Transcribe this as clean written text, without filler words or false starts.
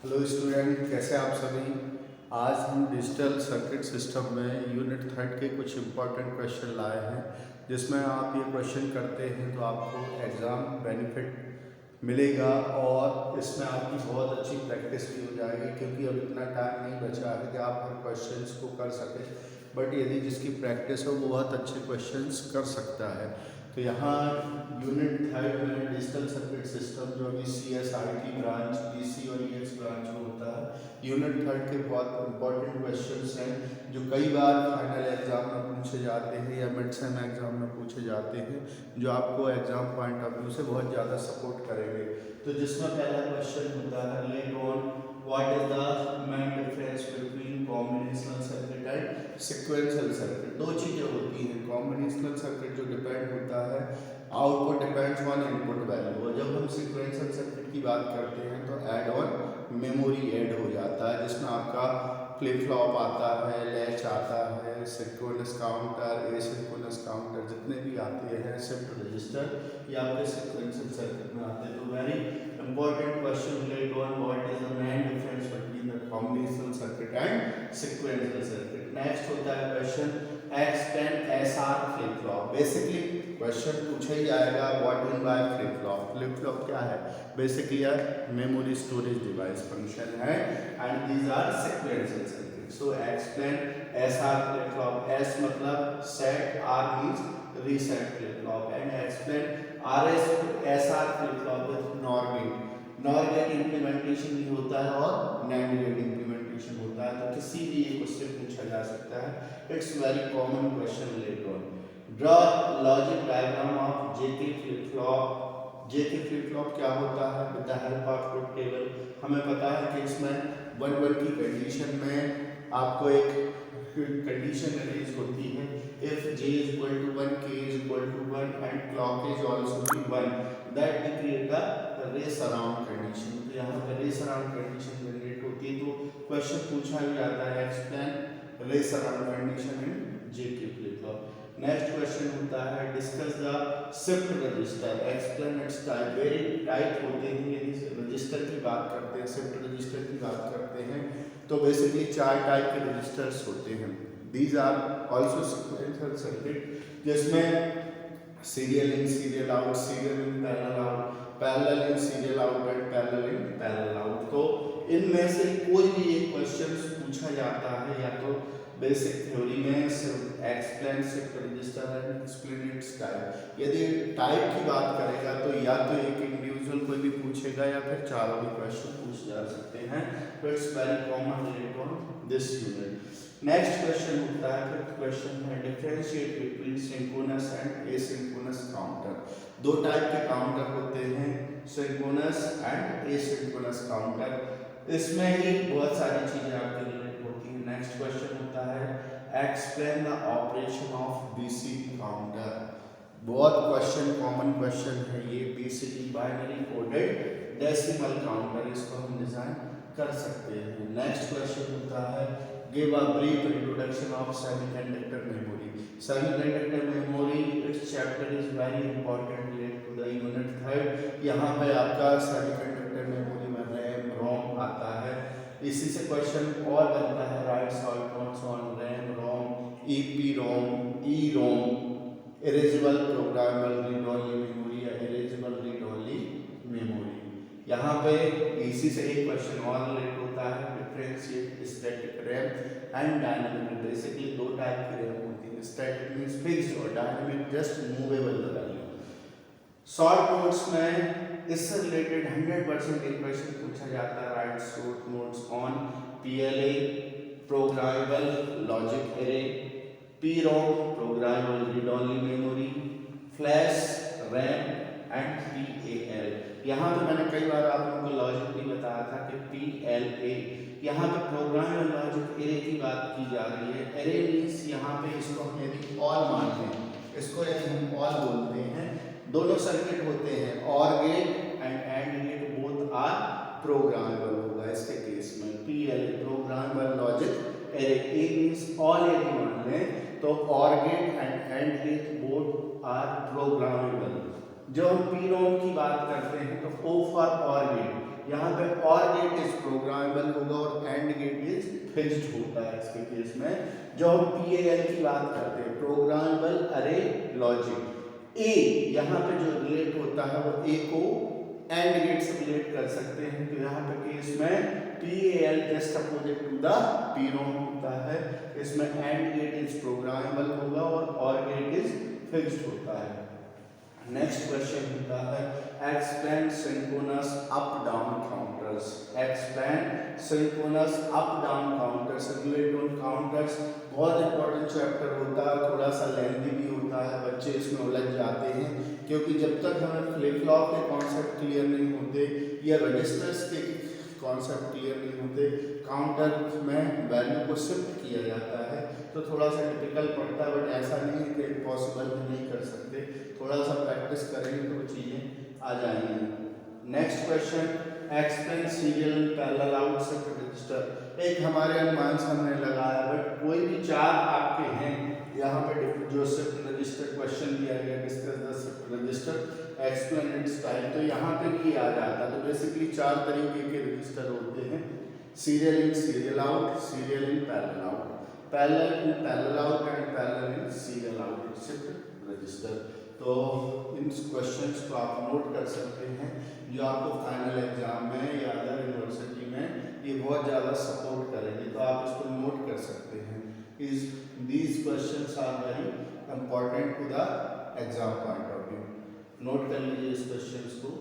Hello student, कैसे आप सभी। आज हम डिजिटल सर्किट सिस्टम में यूनिट थर्ड के कुछ इम्पोर्टेंट क्वेश्चन लाए हैं, जिसमें आप ये क्वेश्चन करते हैं तो आपको एग्ज़ाम बेनिफिट मिलेगा और इसमें आपकी बहुत अच्छी प्रैक्टिस भी हो जाएगी, क्योंकि अब इतना टाइम नहीं बचा है कि आप हर क्वेश्चंस को कर सकें। बट यदि जिसकी प्रैक्टिस हो वो बहुत अच्छे क्वेश्चंस कर सकता है। तो यहाँ यूनिट थर्ड में डिजिटल सर्किट सिस्टम जो अभी CSIT ब्रांच, DC और EX ब्रांच में होता है, यूनिट थर्ड के बहुत इंपॉर्टेंट क्वेश्चंस हैं जो कई बार फाइनल एग्जाम में पूछे जाते हैं या मिड सेम एग्जाम में पूछे जाते हैं, जो आपको एग्जाम पॉइंट ऑफ व्यू से बहुत ज़्यादा सपोर्ट करेंगे। तो जिसमें पहला क्वेश्चन होता है, let on what is the main difference between combinational circuit and sequential circuit. दो चीज़ें होती हैं। कॉम्बिनेशनल सर्किट जो डिपेंड होता है, output depends on input value, और जब हम सीक्वेंशियल सर्किट की बात करते हैं तो ऐड ऑन मेमोरी ऐड हो जाता है, जिसमें आपका फ्लिप फ्लॉप आता है, लैच आता है, सिंक्रोनस काउंटर, एसिंक्रोनस काउंटर, जितने भी आते हैं, शिफ्ट रजिस्टर, ये आपके सीक्वेंशियल सर्किट में आते हैं। तो very important question related on what is the main difference between the combinational circuit and sequential circuit. Next होता है question explain SR flip flop. Basically question पूछा ही जाएगा what mean by flip flop. Flip flop क्या है? Basically यार memory storage device function है and these are sequential circuit. So explain SR flip flop. S मतलब set, R means reset flip flop, and explain SR flip flop with NOR gate. NOR gate implementation भी होता है और NAND gate implementation होता है, तो किसी भी एक क्वेश्चन पूछा जा सकता है। It's very common question later on. Draw logic diagram of JK flip flop. JK flip flop क्या होता है? With the help of truth table. हमें पता है कि इसमें 1 की कंडीशन में आपको एक कंडीशन रिलीज होती है, if j is equal to 1, k is equal to 1 and clock is also be 1, that we create the race around condition। तो यहाँ पे रेस अराउंड कंडीशन जनरेट होती है, तो क्वेश्चन पूछा भी जाता है explain race around condition in JK flip flop. Next question होता है discuss the shift register, explain its type. Very type होते हैं, यदि रजिस्टर की बात करते हैं, शिफ्ट रजिस्टर की बात करते हैं, तो बेसिकली 4 टाइप के रजिस्टर्स होते हैं। These are also sequential circuit, जिसमें serial in, serial out, serial in, parallel out, parallel in, serial out and parallel in, parallel out. तो इनमें से कोई भी एक क्वेश्चन पूछा जाता है, या तो बेसिक थ्योरी में explain shift register and explain its type. यदि टाइप की बात करेगा तो या तो एक इंडिविजुअल कोई भी पूछेगा या फिर चारों भी क्वेश्चन पूछ जा सकते हैं। तो it's very common related on this unit. Next question होता है, फिफ्थ क्वेश्चन है differentiate between synchronous and asynchronous counter. दो टाइप के काउंटर होते हैं, सिंक्रोनस एंड एसिंक्रोनस काउंटर। इसमें ही बहुत सारी चीजें आपके रिलेट होती हैं। नेक्स्ट क्वेश्चन होता है explain the operation of BCD counter. बहुत क्वेश्चन, कॉमन क्वेश्चन है ये। BCD binary coded decimal counter, इसको हम डिजाइन कर सकते हैं। नेक्स्ट क्वेश्चन होता है give a brief introduction of semiconductor memory. Semiconductor memory, its chapter is very important related to the unit third. यहाँ पे आपका सेमीकंडक्टर मेमोरी में रैम, रोम आता है। इसी से क्वेश्चन और बनता है, write short notes on RAM, ROM, EPROM, EROM, erasable programmable read only memory या इरेजेबल रीड ओनली मेमोरी। यहाँ पे इसी से एक क्वेश्चन और रिलेट होता है, differentiate static RAM and dynamic. Basically दो टाइप की रैम होती है, स्टैटिक मींस फिक्स्ड और dynamic just movable the value. Short notes में इससे रिलेटेड 100% एक क्वेश्चन पूछा जाता है, write short notes on PLA programmable logic array, PROM programmable read only memory, flash RAM and PAL। यहाँ पे मैंने कई बार आप लोगों को लॉजिक भी बताया था कि PLA, यहाँ पे प्रोग्रामेबल लॉजिक एरे की बात की जा रही है। एरे मींस यहाँ पे इसको हम यदि ऑल मानते हैं, इसको यदि हम ऑल बोलते हैं, दोनों सर्किट होते हैं, OR gate and gate both are programmable होगा इसके केस में। PLA programmable logic array, A means all यदि मान लें तो OR gate and gate both are programmable. जब हम PROM की बात करते हैं तो O फॉर OR गेट, यहाँ पे और गेट इज प्रोग्रामेबल होगा और एंड गेट इज फिक्स्ड होता है इसके केस में। जो हम PAL की बात करते हैं, प्रोग्रामेबल अरे लॉजिक, ए यहाँ पे जो रिलेट होता है वो ए को एंड गेट से रिलेट कर सकते हैं। तो यहाँ पे केस में PAL just opposite to the PROM होता है। इसमें एंड गेट इज प्रोग्रामेबल होगा और गेट इज फिक्स्ड होता है। नेक्स्ट क्वेश्चन होता है explain synchronous up down counters. Explain synchronous up down counters, relate on counters बहुत इंपॉर्टेंट चैप्टर होता है, थोड़ा सा लेंथी भी होता है, बच्चे इसमें उलझ जाते हैं क्योंकि जब तक हमें फ्लिप फ्लॉप के कॉन्सेप्ट क्लियर नहीं होते या रजिस्टर्स के कॉन्सेप्ट क्लियर नहीं होते, काउंटर में वैल्यू को शिफ्ट किया जाता है तो थोड़ा सा टिपिकल पड़ता है। बट ऐसा नहीं है कि इम्पॉसिबल भी नहीं कर सकते, थोड़ा सा प्रैक्टिस करेंगे तो चीज़ें आ जाएंगी। Next question explain serial and parallel out shift register. एक हमारे अनुमान से हमने लगाया, बट कोई भी चार आपके हैं यहाँ पे जो शिफ्ट रजिस्टर क्वेश्चन दिया गया, discuss the shift register explain its type, तो यहाँ पे भी आ जाता है। तो बेसिकली चार तरीके के रजिस्टर होते हैं, serial in serial out, serial in parallel out, parallel in parallel out and parallel in serial out shift register. तो इन क्वेश्चंस को आप नोट कर सकते हैं, जो आपको फाइनल एग्जाम में या अदर यूनिवर्सिटी में ये बहुत ज़्यादा सपोर्ट करेंगे, तो आप इसको नोट कर सकते हैं। Is these questions are very important to the exam point of view. Note कर लीजिए इस क्वेश्चंस को।